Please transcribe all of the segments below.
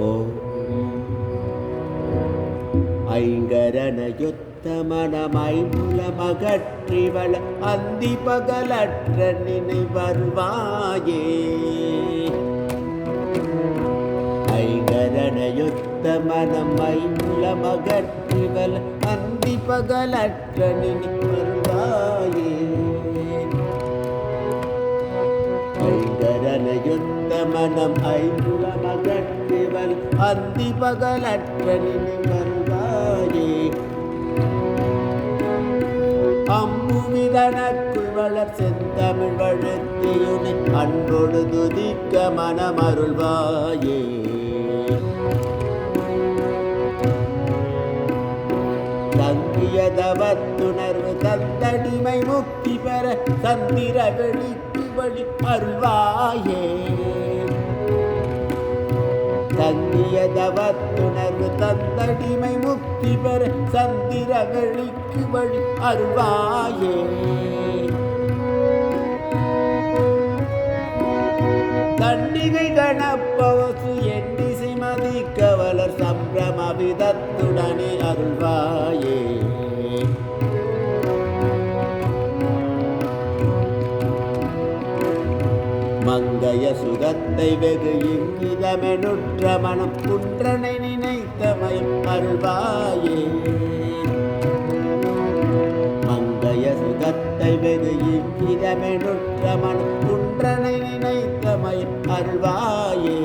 ஓம் ஐங்கரனையொத்த மனமைமுலமகற்றிவள அந்தி பகலற்ற நினைவருவாயே. ஐங்கரனையொத்த மனமைமுலமகற்றிவள அந்தி பகலற்ற நினைவருவாயே. ஐங்கரனையொத்த மனம் ஐமுலமகற்றிவள் அந்தி பகலற்ற நினைவருவாயே. அம்புவிதனக்குள் வளர் செந்தமிழ் வழுத்தியுனை அன்பொடு துதிக்க மனமருள்வாயே. தங்கிய தவத்துணர்வு தந்தடிமை முக்தி பெற சந்திர வெளிக்கு வழி அருள்வாயே. தங்கிய தவத்துணர்வு தந்தடிமை முக்தி பெற சந்திர வெளிக்கு வழி அருள்வாயே. தண்டிகை கணப்பவசு எண்ணிசை மதிக்க வளர் சம்பிரம விதத்துடனே அருள்வாயே. மங்கைய சுகத்தை வெகு இங்கிதமெனுற்ற மனம் குன்றனை நினைத்தமையும் அருள்வாயே. மங்கைய சுகத்தை வெகு இங்கிதமெனுற்ற மனம் குன்றனை நினைத்தமையும் அருள்வாயே.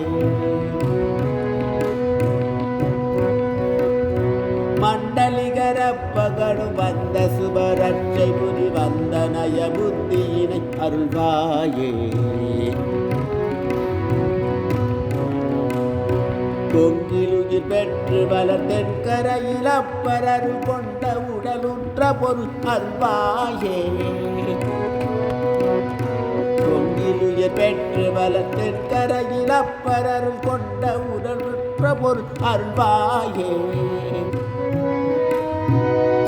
மண்டலிகரப்பகடு வந்த சுபரட்சை புதி வந்தனய புத்தியினை அருள்வாயே. கொங்கிலுயிர் பெற்று வளர் தென்கரையில் அப்பரருள் கொண்ட உடலுற்ற பொருள் அருள்வாயே. கொங்கிலுயிர் பெற்று வளர் தென்கரையில் அப்பரருள் கொண்ட உடலுற்ற பொருள் அருள்வாயே.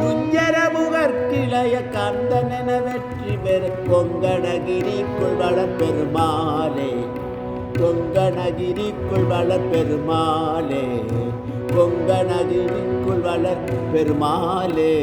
குஞ்சரமுகற்கிளைய கந்தனென வெற்றி பெரு கொங்கணகிரிக்குள் வளர் பெருமாளே. கொங்கணகிரிக்குள் வளர் பெருமாளே. கொங்கணகிரிக்குள் வளர் பெருமாளே.